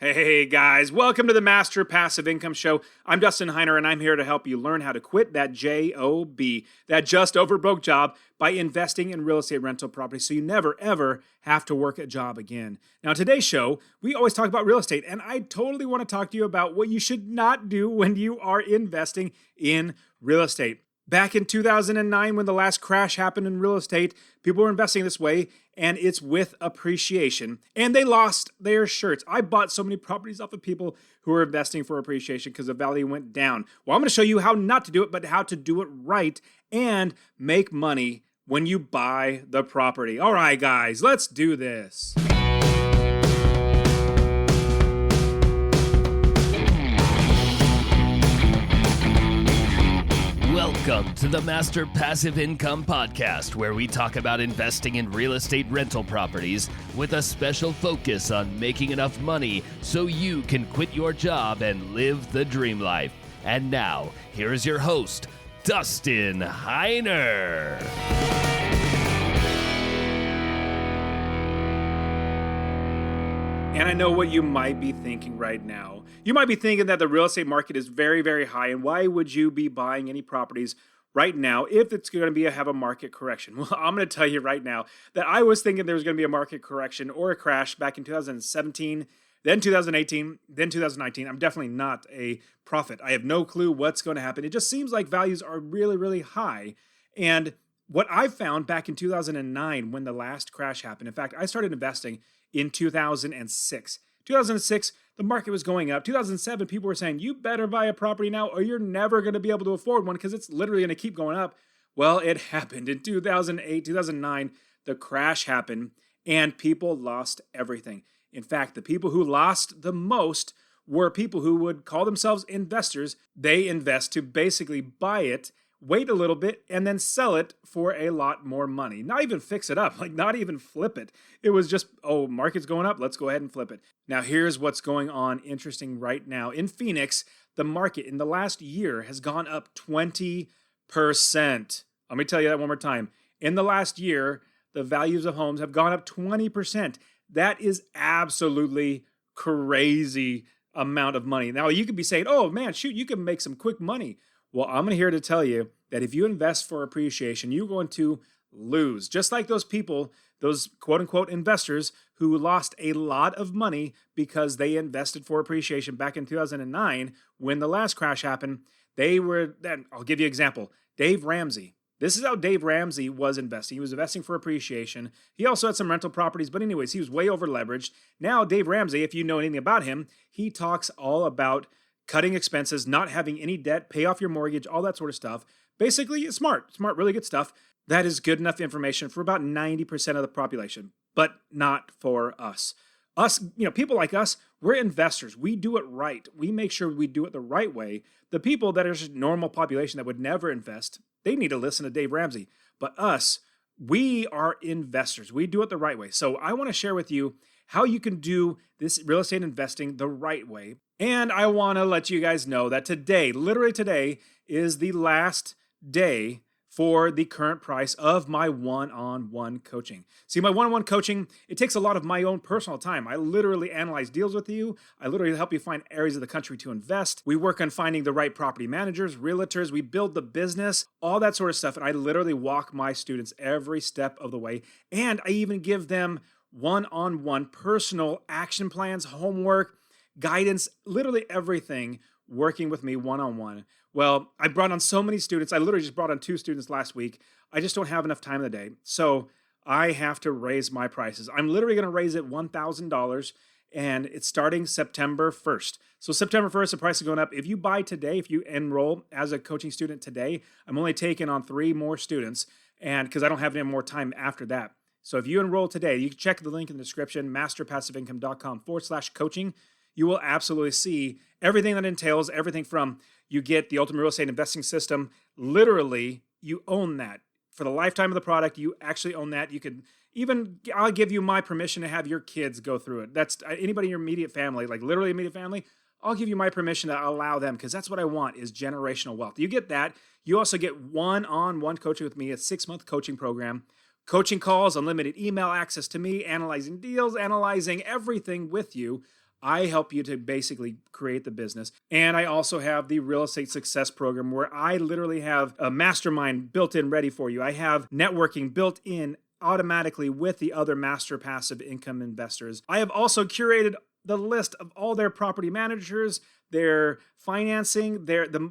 Hey guys, welcome to the Master Passive Income Show. I'm Dustin Heiner, and I'm here to help you learn how to quit that JOB, that just over broke job, by investing in real estate rental property so you never ever have to work a job again. Now, today's show, we always talk about real estate, and I totally want to talk to you about what you should not do when you are investing in real estate. Back in 2009, when the last crash happened in real estate, people were investing this way, and it's with appreciation. And they lost their shirts. I bought so many properties off of people who were investing for appreciation because the value went down. Well, I'm going to show you how not to do it, but how to do it right and make money when you buy the property. All right, guys, let's do this. Welcome to the Master Passive Income Podcast, where we talk about investing in real estate rental properties with a special focus on making enough money so you can quit your job and live the dream life. And now, here is your host, Dustin Heiner. And I know what you might be thinking right now. You might be thinking that the real estate market is very, very high, and why would you be buying any properties right now if it's going to have a market correction? Well, I'm going to tell you right now that I was thinking there was going to be a market correction or a crash back in 2017, then 2018, then 2019. I'm definitely not a prophet. I have no clue what's going to happen. It just seems like values are really, really high. And what I found back in 2009 when the last crash happened, in fact, I started investing in 2006. 2006, the market was going up. 2007, people were saying, you better buy a property now or you're never going to be able to afford one because it's literally going to keep going up. Well, it happened. In 2008, 2009, the crash happened and people lost everything. In fact, the people who lost the most were people who would call themselves investors. They invest to basically buy it, wait a little bit, and then sell it for a lot more money. Not even fix it up, like not even flip it. It was just, oh, market's going up, let's go ahead and flip it. Now, here's what's going on interesting right now. In Phoenix, the market in the last year has gone up 20%. Let me tell you that one more time. In the last year, the values of homes have gone up 20%. That is absolutely crazy amount of money. Now, you could be saying, oh man, shoot, you can make some quick money. Well, I'm here to tell you that if you invest for appreciation, you're going to lose. Just like those people, those quote-unquote investors who lost a lot of money because they invested for appreciation back in 2009 when the last crash happened. I'll give you an example. Dave Ramsey. This is how Dave Ramsey was investing. He was investing for appreciation. He also had some rental properties, but anyways, he was way over leveraged. Now, Dave Ramsey, if you know anything about him, he talks all about cutting expenses, not having any debt, pay off your mortgage, all that sort of stuff. Basically, it's smart, really good stuff. That is good enough information for about 90% of the population, but not for us. Us, people like us, we're investors. We do it right. We make sure we do it the right way. The people that are just normal population that would never invest, they need to listen to Dave Ramsey. But us, we are investors. We do it the right way. So I want to share with you how you can do this real estate investing the right way. And I want to let you guys know that today, literally today, is the last day for the current price of my one-on-one coaching. See, my one-on-one coaching, it takes a lot of my own personal time. I literally analyze deals with you. I literally help you find areas of the country to invest. We work on finding the right property managers, realtors. We build the business, all that sort of stuff. And I literally walk my students every step of the way. And I even give them one-on-one personal action plans, homework, guidance, literally everything working with me one-on-one. Well, I brought on so many students. I literally just brought on 2 students last week. I just don't have enough time in the day. So I have to raise my prices. I'm literally going to raise it $1,000 and it's starting September 1st. So September 1st, the price is going up. If you buy today, if you enroll as a coaching student today, I'm only taking on 3 more students and because I don't have any more time after that. So if you enroll today, you can check the link in the description, masterpassiveincome.com/coaching. You will absolutely see everything that entails, everything from you get the Ultimate Real Estate Investing System. Literally, you own that. For the lifetime of the product, you actually own that. You could even, I'll give you my permission to have your kids go through it. That's anybody in your immediate family, like literally immediate family, I'll give you my permission to allow them because that's what I want is generational wealth. You get that. You also get one-on-one coaching with me, a 6-month coaching program. Coaching calls, unlimited email access to me, analyzing deals, analyzing everything with you. I help you to basically create the business. And I also have the Real Estate Success Program where I literally have a mastermind built in ready for you. I have networking built in automatically with the other master passive income investors. I have also curated the list of all their property managers, their financing,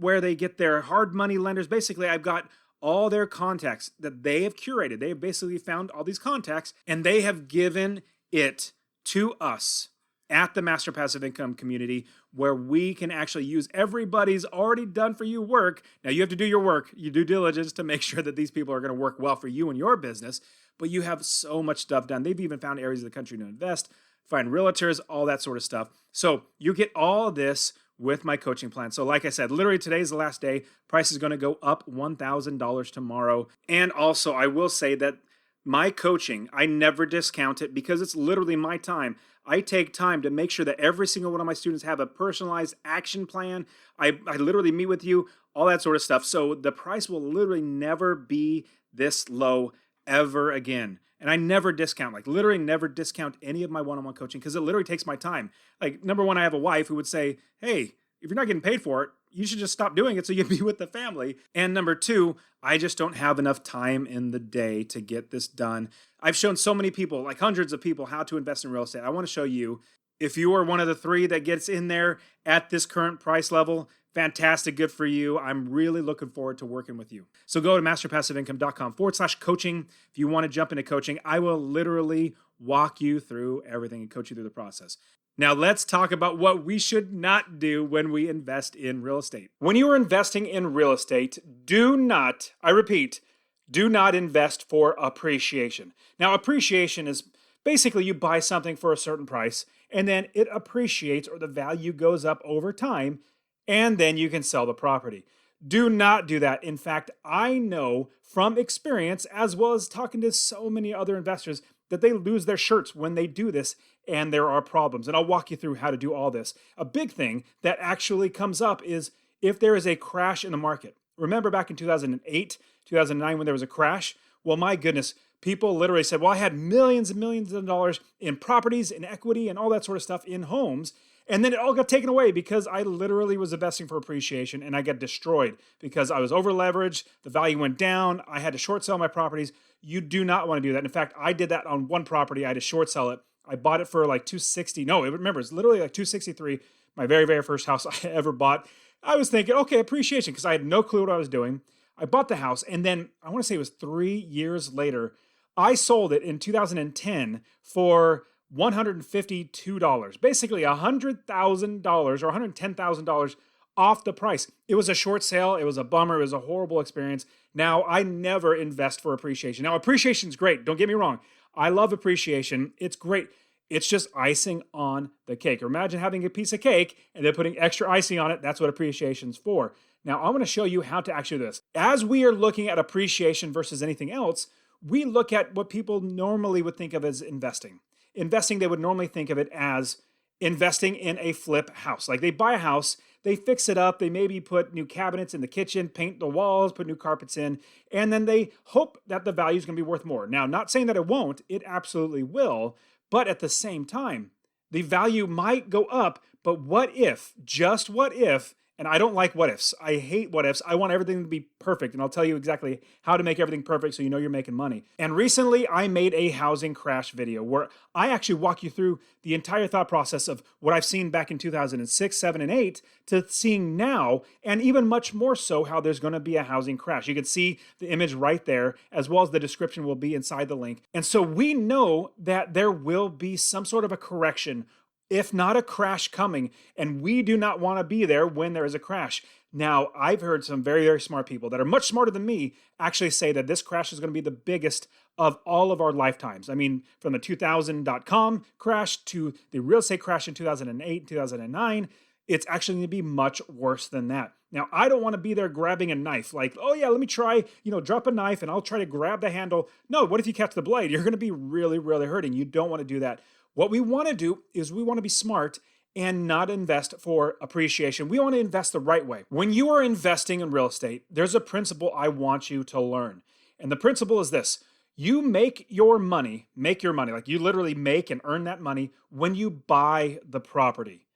where they get their hard money lenders. Basically, I've got all their contacts that they have curated. They have basically found all these contacts and they have given it to us at the Master Passive Income community where we can actually use everybody's already done for you work. Now you have to do your work, your due diligence to make sure that these people are going to work well for you and your business, but you have so much stuff done. They've even found areas of the country to invest, find realtors, all that sort of stuff. So you get all of this with my coaching plan. So like I said, literally today's the last day. Price is going to go up $1,000 tomorrow. And also I will say that my coaching, I never discount it because it's literally my time. I take time to make sure that every single one of my students have a personalized action plan. I literally meet with you, all that sort of stuff. So the price will literally never be this low ever again. And I never discount, like literally never discount any of my one-on-one coaching because it literally takes my time. Like number one, I have a wife who would say, hey, if you're not getting paid for it, you should just stop doing it so you can be with the family. And number two, I just don't have enough time in the day to get this done. I've shown so many people, like hundreds of people, how to invest in real estate. I want to show you, if you are one of the three that gets in there at this current price level, fantastic, good for you. I'm really looking forward to working with you. So go to masterpassiveincome.com/coaching. If you want to jump into coaching, I will literally walk you through everything and coach you through the process. Now let's talk about what we should not do when we invest in real estate. When you are investing in real estate, do not, I repeat, do not invest for appreciation. Now appreciation is basically you buy something for a certain price and then it appreciates or the value goes up over time and then you can sell the property. Do not do that. In fact, I know from experience, as well as talking to so many other investors, that they lose their shirts when they do this and there are problems. And I'll walk you through how to do all this. A big thing that actually comes up is if there is a crash in the market. Remember back in 2008, 2009 when there was a crash? Well, my goodness, people literally said, well, I had millions and millions of dollars in properties, in equity, and all that sort of stuff in homes. And then it all got taken away because I literally was investing for appreciation and I got destroyed because I was over leveraged. The value went down. I had to short sell my properties. You do not want to do that. In fact, I did that on one property. I had to short sell it. I bought it for like 260. No, remember, it's literally like 263. My very, very first house I ever bought. I was thinking, okay, appreciation, because I had no clue what I was doing. I bought the house and then I want to say it was 3 years later, I sold it in 2010 for $152, basically $100,000 or $110,000 off the price. It was a short sale. It was a bummer. It was a horrible experience. Now, I never invest for appreciation. Now, appreciation is great. Don't get me wrong. I love appreciation. It's great. It's just icing on the cake. Or imagine having a piece of cake and then putting extra icing on it. That's what appreciation's for. Now, I'm going to show you how to actually do this. As we are looking at appreciation versus anything else, we look at what people normally would think of as investing. Investing, they would normally think of it as investing in a flip house. Like they buy a house, they fix it up, they maybe put new cabinets in the kitchen, paint the walls, put new carpets in, and then they hope that the value is going to be worth more. Now, not saying that it won't, it absolutely will, but at the same time, the value might go up, but what if, just what if, and I don't like what ifs. I hate what ifs. I want everything to be perfect, and I'll tell you exactly how to make everything perfect so you know you're making money. And recently, I made a housing crash video where I actually walk you through the entire thought process of what I've seen back in 2006, 7, and 8 to seeing now, and even much more so how there's going to be a housing crash. You can see the image right there, as well as the description will be inside the link. And so we know that there will be some sort of a correction, if not a crash coming, and we do not want to be there when there is a crash. Now, I've heard some very, very smart people that are much smarter than me actually say that this crash is going to be the biggest of all of our lifetimes. I mean, from the 2000.com crash to the real estate crash in 2008, 2009, it's actually going to be much worse than that. Now, I don't want to be there grabbing a knife like, oh yeah, let me try, drop a knife and I'll try to grab the handle. No, what if you catch the blade? You're going to be really, really hurting. You don't want to do that. What we want to do is we want to be smart and not invest for appreciation. We want to invest the right way. When you are investing in real estate, there's a principle I want you to learn. And the principle is this. You make your money, like you literally make and earn that money when you buy the property.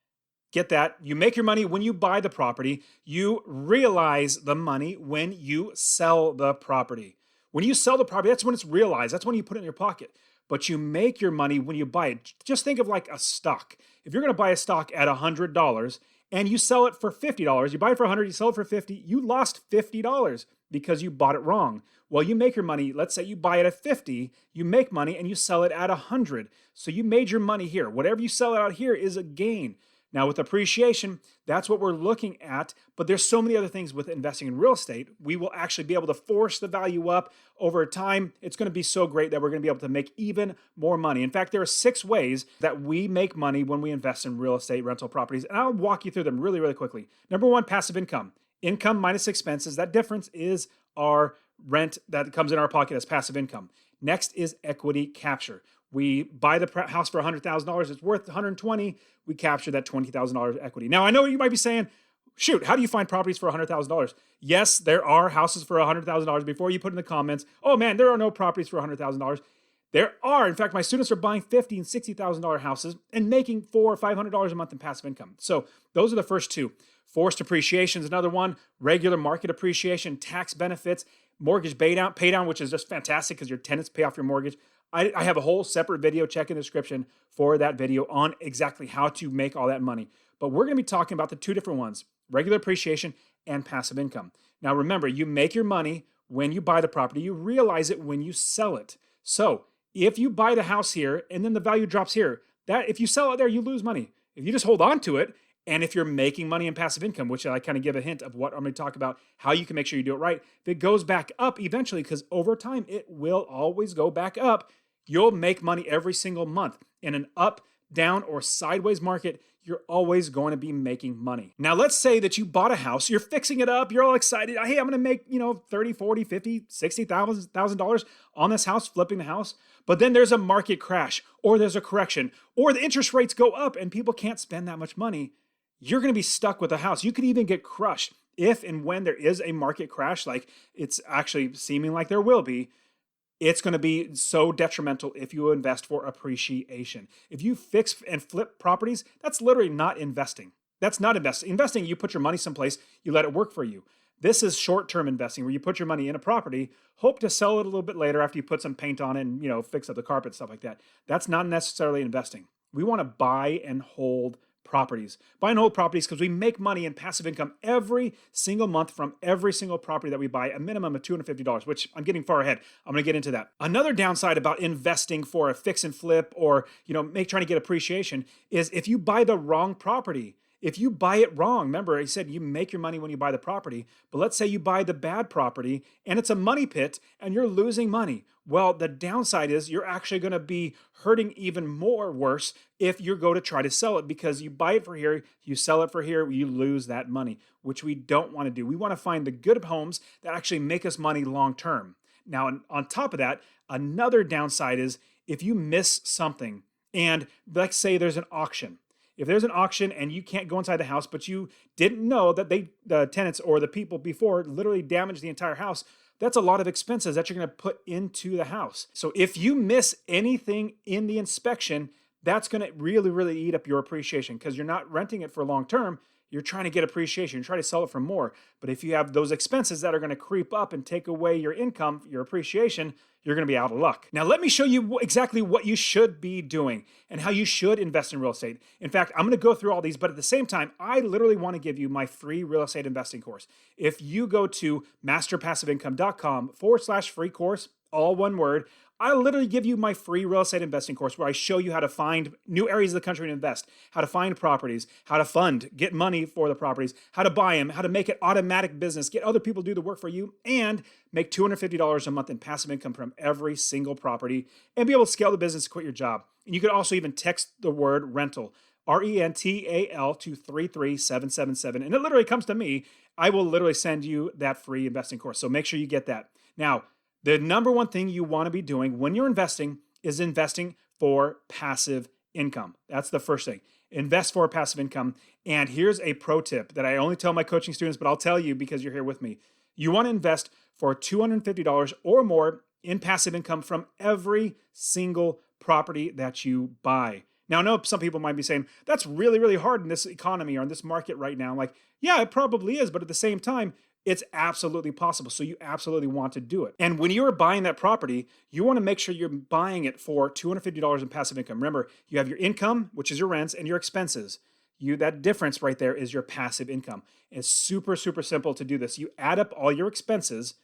Get that? You make your money when you buy the property. You realize the money when you sell the property. When you sell the property, that's when it's realized. That's when you put it in your pocket. But you make your money when you buy it. Just think of like a stock. If you're going to buy a stock at $100 and you sell it for $50, you buy it for $100, you sell it for $50, you lost $50 because you bought it wrong. Well, you make your money. Let's say you buy it at $50, you make money and you sell it at $100. So you made your money here. Whatever you sell it out here is a gain. Now, with appreciation, that's what we're looking at, but there's so many other things with investing in real estate. We will actually be able to force the value up over time. It's going to be so great that we're going to be able to make even more money. In fact, there are 6 ways that we make money when we invest in real estate rental properties, and I'll walk you through them really, really quickly. Number 1, passive income. Income minus expenses. That difference is our rent that comes in our pocket as passive income. Next is equity capture. We buy the house for $100,000. It's worth $120,000. We capture that $20,000 equity. Now, I know you might be saying, shoot, how do you find properties for $100,000? Yes, there are houses for $100,000. Before you put in the comments, oh man, there are no properties for $100,000. There are. In fact, my students are buying $50,000 and $60,000 houses and making $400 or $500 a month in passive income. So those are the first 2. Forced appreciation is another one. Regular market appreciation, tax benefits, mortgage pay down, which is just fantastic because your tenants pay off your mortgage. I have a whole separate video, check in the description for that video on exactly how to make all that money. But we're going to be talking about the 2 different ones, regular appreciation and passive income. Now remember, you make your money when you buy the property. You realize it when you sell it. So if you buy the house here and then the value drops here, that if you sell it there, you lose money. If you just hold on to it, and if you're making money in passive income, which I kind of give a hint of what I'm going to talk about, how you can make sure you do it right, if it goes back up eventually, because over time it will always go back up, you'll make money every single month. In an up, down, or sideways market, you're always going to be making money. Now, let's say that you bought a house, you're fixing it up, you're all excited. Hey, I'm going to make, $30, $40, $50, $60,000 on this house, flipping the house. But then there's a market crash, or there's a correction, or the interest rates go up and people can't spend that much money. You're going to be stuck with a house. You could even get crushed if and when there is a market crash, like it's actually seeming like there will be. It's going to be so detrimental if you invest for appreciation. If you fix and flip properties, that's literally not investing. That's not investing. Investing, you put your money someplace, you let it work for you. This is short-term investing where you put your money in a property, hope to sell it a little bit later after you put some paint on it and, fix up the carpet, stuff like that. That's not necessarily investing. We want to buy and hold properties. Buy and hold properties because we make money in passive income every single month from every single property that we buy, a minimum of $250, which I'm getting far ahead. I'm going to get into that. Another downside about investing for a fix and flip or, trying to get appreciation is if you buy the wrong property. If you buy it wrong, remember I said you make your money when you buy the property, but let's say you buy the bad property and it's a money pit and you're losing money. Well, the downside is you're actually going to be hurting even more worse if you go to try to sell it because you buy it for here, you sell it for here, you lose that money, which we don't want to do. We want to find the good homes that actually make us money long term. Now, on top of that, another downside is if you miss something and let's say there's an auction. If there's an auction and you can't go inside the house, but you didn't know that the tenants or the people before literally damaged the entire house, that's a lot of expenses that you're going to put into the house. So if you miss anything in the inspection, that's going to really, really eat up your appreciation because you're not renting it for long term. You're trying to get appreciation. You're trying to sell it for more. But if you have those expenses that are going to creep up and take away your income, your appreciation, you're going to be out of luck. Now, let me show you exactly what you should be doing and how you should invest in real estate. In fact, I'm going to go through all these, but at the same time, I literally want to give you my free real estate investing course. If you go to masterpassiveincome.com/free course, all one word, I literally give you my free real estate investing course where I show you how to find new areas of the country to invest, how to find properties, how to get money for the properties, how to buy them, how to make it automatic business, get other people to do the work for you, and make $250 a month in passive income from every single property and be able to scale the business, quit your job. And you could also even text the word rental, RENTAL to 33777. And it literally comes to me. I will literally send you that free investing course. So make sure you get that. Now, the number one thing you want to be doing when you're investing is investing for passive income. That's the first thing. Invest for passive income. And here's a pro tip that I only tell my coaching students, but I'll tell you because you're here with me. You want to invest for $250 or more in passive income from every single property that you buy. Now, I know some people might be saying, that's really, really hard in this economy or in this market right now. Like, yeah, it probably is. But at the same time, it's absolutely possible. So you absolutely want to do it. And when you're buying that property, you want to make sure you're buying it for $250 in passive income. Remember, you have your income, which is your rents, and your expenses. That difference right there is your passive income. It's super, super simple to do this. You add up all your expenses,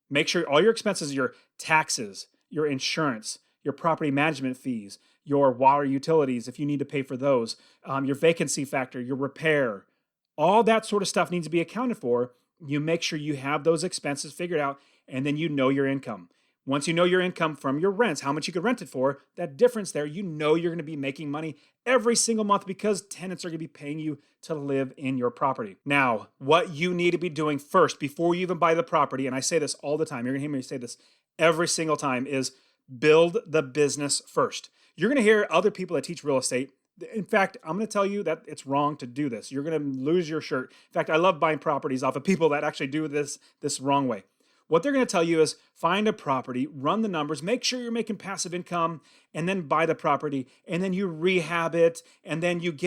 make sure all your expenses, your taxes, your insurance, your property management fees, your water utilities, if you need to pay for those, your vacancy factor, your repair, all that sort of stuff needs to be accounted for. You make sure you have those expenses figured out, and then you know your income. Once you know your income from your rents, how much you could rent it for, that difference there, you know you're going to be making money every single month because tenants are going to be paying you to live in your property. Now, what you need to be doing first before you even buy the property, and I say this all the time, you're going to hear me say this every single time, is build the business first. You're going to hear other people that teach real estate. In fact, I'm going to tell you that it's wrong to do this. You're going to lose your shirt. In fact, I love buying properties off of people that actually do this wrong way. What they're going to tell you is find a property, run the numbers, make sure you're making passive income, and then buy the property, and then you rehab it, and then you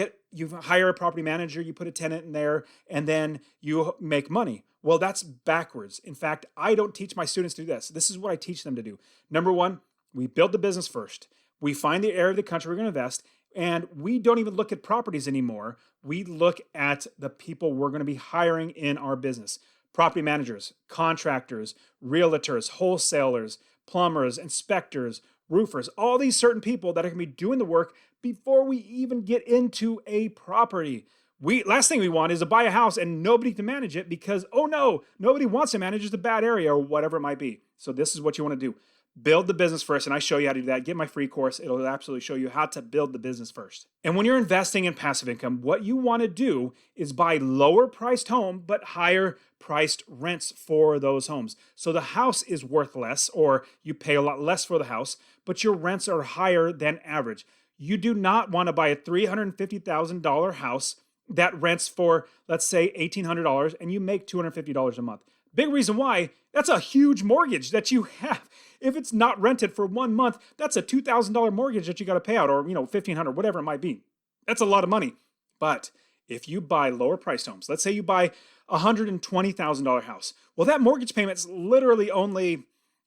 hire a property manager, you put a tenant in there, and then you make money. Well, that's backwards. In fact, I don't teach my students to do this. This is what I teach them to do. Number one, we build the business first. We find the area of the country we're going to invest, and we don't even look at properties anymore. We look at the people we're going to be hiring in our business. Property managers, contractors, realtors, wholesalers, plumbers, inspectors, roofers, all these certain people that are going to be doing the work before we even get into a property. Last thing we want is to buy a house and nobody to manage it because, oh no, nobody wants to manage it. It's a bad area or whatever it might be. So this is what you want to do. Build the business first, and I show you how to do that. Get my free course. It'll absolutely show you how to build the business first. And when you're investing in passive income, what you want to do is buy lower priced home, but higher priced rents for those homes. So the house is worth less, or you pay a lot less for the house, but your rents are higher than average. You do not want to buy a $350,000 house that rents for, let's say, $1,800, and you make $250 a month. Big reason why, that's a huge mortgage that you have. If it's not rented for 1 month, that's a $2,000 mortgage that you got to pay out, or $1,500, whatever it might be. That's a lot of money. But if you buy lower priced homes, let's say you buy a $120,000 house, well, that mortgage payment's literally only,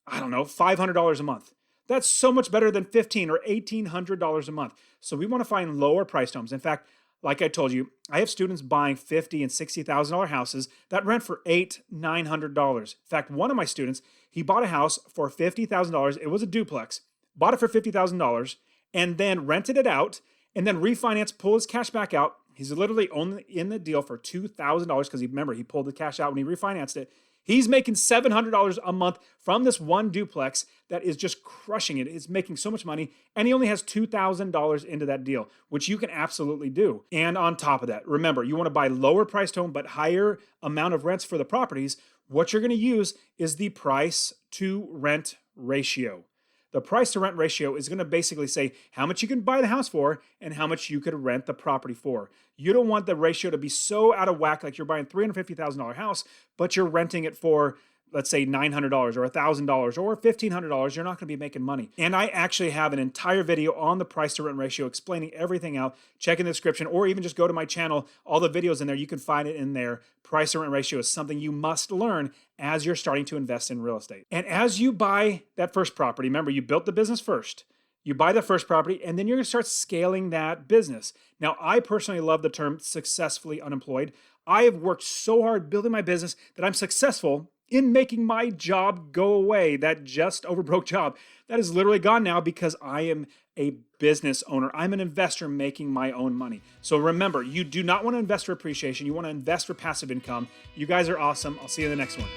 $500 a month. That's so much better than $1,500 or $1,800 a month. So we want to find lower priced homes. In fact, like I told you, I have students buying $50,000 and $60,000 houses that rent for $800, $900. In fact, one of my students, he bought a house for $50,000. It was a duplex, bought it for $50,000, and then rented it out, and then refinanced, pulled his cash back out. He's literally only in the deal for $2,000 because he pulled the cash out when he refinanced it. He's making $700 a month from this one duplex that is just crushing it. It's making so much money, and he only has $2,000 into that deal, which you can absolutely do. And on top of that, remember, you want to buy lower priced home, but higher amount of rents for the properties. What you're going to use is the price to rent ratio. The price to rent ratio is going to basically say how much you can buy the house for and how much you could rent the property for. You don't want the ratio to be so out of whack, like you're buying a $350,000 house, but you're renting it for, let's say, $900 or $1,000 or $1,500. You're not going to be making money. And I actually have an entire video on the price to rent ratio explaining everything out. Check in the description, or even just go to my channel. All the videos in there, you can find it in there. Price to rent ratio is something you must learn as you're starting to invest in real estate. And as you buy that first property, remember, you built the business first. You buy the first property, and then you're going to start scaling that business. Now, I personally love the term successfully unemployed. I have worked so hard building my business that I'm successful in making my job go away, that just over broke job. That is literally gone now because I am a business owner. I'm an investor making my own money. So remember, you do not want to invest for appreciation. You want to invest for passive income. You guys are awesome. I'll see you in the next one.